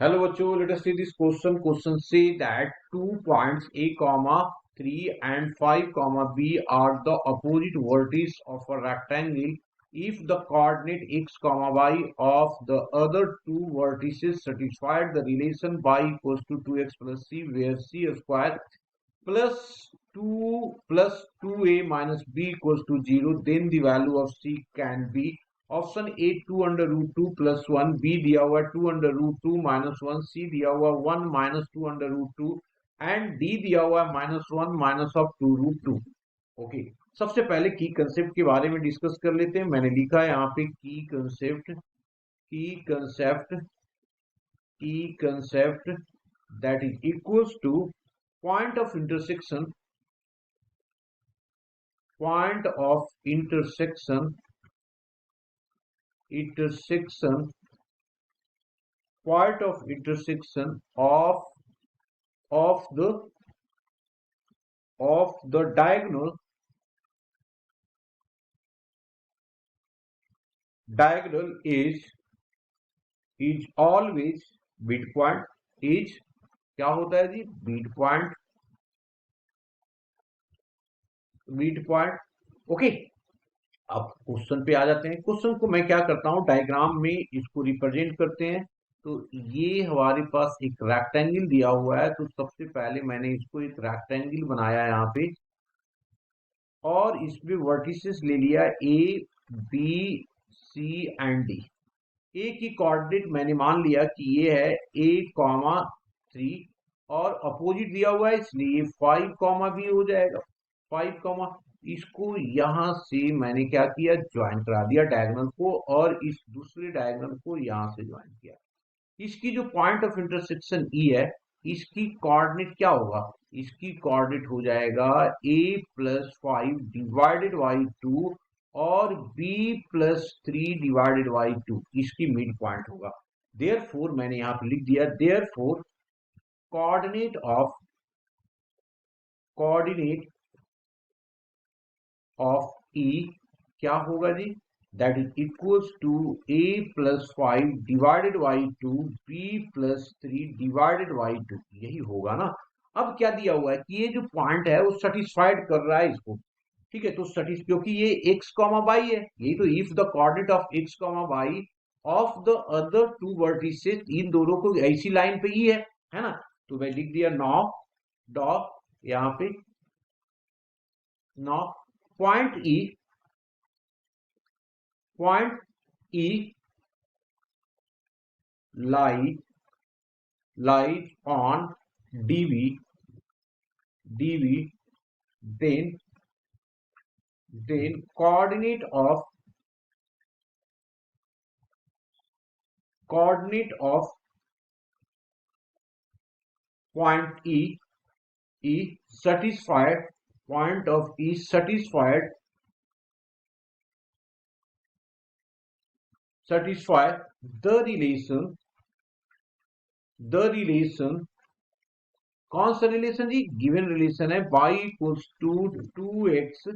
Hello बच्चों, let us see this question. Question say that 2 points A comma 3 and 5 comma B are the opposite vertices of a rectangle if the coordinate x comma y of the other two vertices satisfied the relation y equals to 2x plus c, where c square plus 2 plus 2a minus b equals to 0, then the value of c can be option A 2 under root 2 plus 1, B दिया हुआ 2 under root 2 minus 1, सी दिया हुआ 1 minus 2 under root 2 and D दिया हुआ minus 1 minus of 2 root 2। Okay, सबसे पहले की concept के बारे में डिस्कस कर लेते हैं। मैंने लिखा है यहाँ पे की concept that is equals two point of intersection point of intersection of the diagonal is always midpoint। is क्या होता है जी? midpoint। ओके, अब क्वेश्चन पे आ जाते हैं। क्वेश्चन को मैं क्या करता हूं, डायग्राम में इसको रिप्रेजेंट करते हैं। तो ये हमारे पास एक रेक्टेंगल दिया हुआ है, तो सबसे पहले मैंने इसको एक रेक्टेंगल बनाया यहाँ पे और इसमें वर्टिसेस ले लिया A B C and D. A की कोऑर्डिनेट मैंने मान लिया कि ये है a कॉमा 3 और अपोजिट दिया हुआ है इसलिए 5 कॉमा भी हो जाएगा। 5 कॉमा, इसको यहां से मैंने क्या किया, ज्वाइन करा दिया डायगोनल को और इस दूसरे डायगोनल को यहां से ज्वाइन किया। इसकी जो पॉइंट ऑफ इंटरसेक्शन ई है, इसकी कोऑर्डिनेट क्या होगा? इसकी कोऑर्डिनेट हो जाएगा a प्लस 5 डिवाइडेड बाई 2 और b प्लस 3 डिवाइडेड बाई 2, इसकी मिड पॉइंट होगा। देयरफॉर मैंने यहां पे लिख दिया, देयरफॉर कोऑर्डिनेट ऑफ e क्या होगा जी? That is equals to a plus 5 divided by 2 b plus 3 divided by 2, यही होगा ना। अब क्या दिया हुआ है कि ये जो पॉइंट है वो सेटिस्फाइड कर रहा है इसको, ठीक है। तो क्योंकि ये x कॉमा y है, यही तो if the coordinate of x comma y of the other two vertices, इन दोनों को ऐसी लाइन पे ही है ना। तो मैं लिख दिया नॉ डॉट यहाँ पे नॉ point E lies on dv, then coordinate of point E satisfied, point of E satisfy the relation कौन सा रिलेशन जी? गिवन रिलेशन है y equals to 2x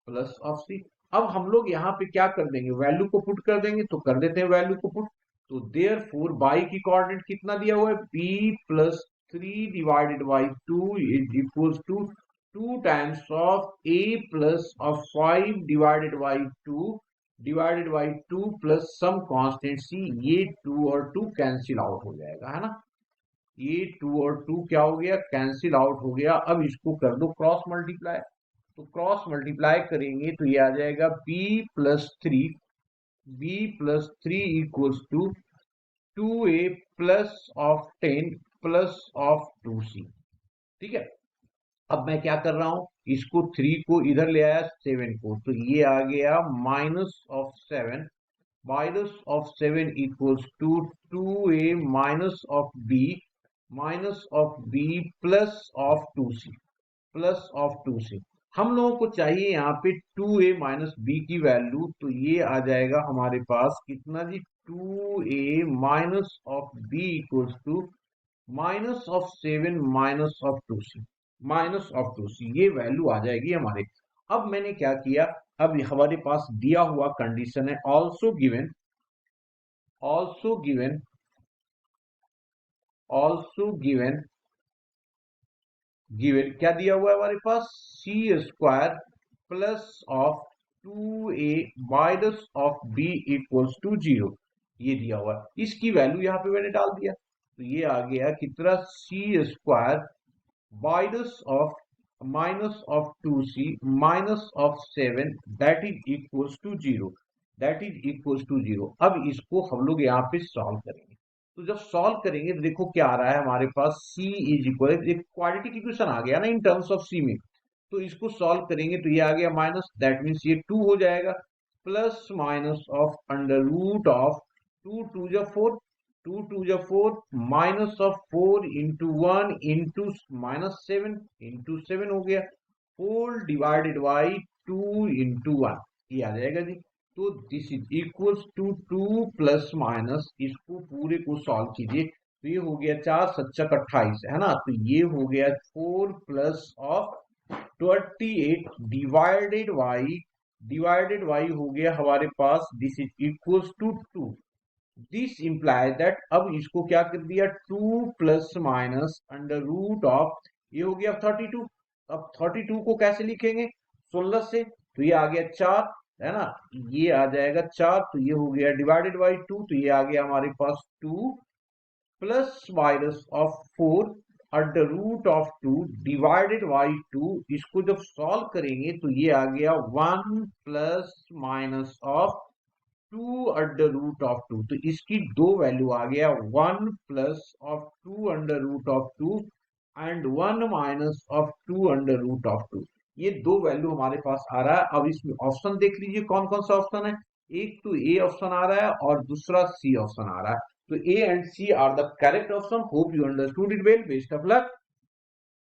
plus of C. अब हम लोग यहाँ पे क्या कर देंगे, वैल्यू को पुट कर देंगे। तो कर देते हैं वैल्यू को पुट। तो देयरफॉर y की कोऑर्डिनेट कितना दिया हुआ है? b plus 3 divided by 2 is equals to 2 times of a plus of 5 divided by 2 plus some constant c। ये 2 और 2 कैंसिल आउट हो जाएगा, है ना। ये 2 और 2 क्या हो गया? कैंसिल आउट हो गया। अब इसको कर दो क्रॉस मल्टीप्लाई। तो क्रॉस मल्टीप्लाई करेंगे तो ये आ जाएगा b plus 3 equals to 2a plus of 10 plus of 2c, ठीक है। अब मैं क्या कर रहा हूं, इसको 3 को इधर ले आया 7 को, तो ये आ गया minus of 7 equals to 2a minus of b plus of 2c। हम लोगों को चाहिए यहाँ पे 2a माइनस बी की वैल्यू, तो ये आ जाएगा हमारे पास कितना जी? 2a minus of B equals to minus of 7 minus of 2c, ये वैल्यू आ जाएगी हमारे। अब मैंने क्या किया, अब हमारे पास दिया हुआ कंडीशन है also given also given given क्या दिया हुआ है हमारे पास, C square plus of 2a minus of b equals to 0, ये दिया हुआ है। इसकी वैल्यू यहाँ पे मैंने डाल दिया, तो ये आ गया कितना, C square minus of 2c minus of 7 that is equals to 0, that is equals to 0। अब इसको हम लोग यहाँ पे सॉल्व करेंगे। तो जब सॉल्व करेंगे तो देखो क्या आ रहा है हमारे पास, c इज इक्वल, एक क्वाड्रेटिक इक्वेशन आ गया ना इन टर्म्स ऑफ c में। तो इसको सॉल्व करेंगे तो ये आ गया माइनस, दैट मीन्स ये 2 हो जाएगा, plus minus of under root of 2 टू जा 4, 2 टू जा 4 minus of 4 into 1 into minus 7 into 7 हो गया, होल डिवाइडेड बाई 2 इंटू 1, ये आ जाएगा जी। तो this is equals to 2 plus minus, इसको पूरे को सॉल्व कीजिए तो ये हो गया 4 सच्चक 28 है ना, तो ये हो गया 4 प्लस ऑफ 28 डिवाइडेड बाई हो गया हमारे पास, this is equals to 2। This implies that, अब इसको क्या कर दिया, 2 plus minus under root of, ये हो गया 32। अब 32 को कैसे लिखेंगे, 16 से, तो ये आ गया 4 है ना, ये आ जाएगा 4, तो ये हो गया डिवाइडेड बाई 2, तो ये आ गया हमारे पास 2 plus minus of 4 under root of 2 divided by 2, इसको जब सॉल्व करेंगे तो ये आ गया 1 plus minus of 2 under root of 2, तो इसकी दो वैल्यू आ गया, 1 plus of 2 under root of 2 and 1 minus of 2 under root of 2, ये दो वैल्यू हमारे पास आ रहा है। अब इसमें ऑप्शन देख लीजिए कौन कौन सा ऑप्शन है, एक तो ए ऑप्शन आ रहा है और दूसरा सी ऑप्शन आ रहा है, तो A and C are the correct option. Hope you understood it well, best of luck.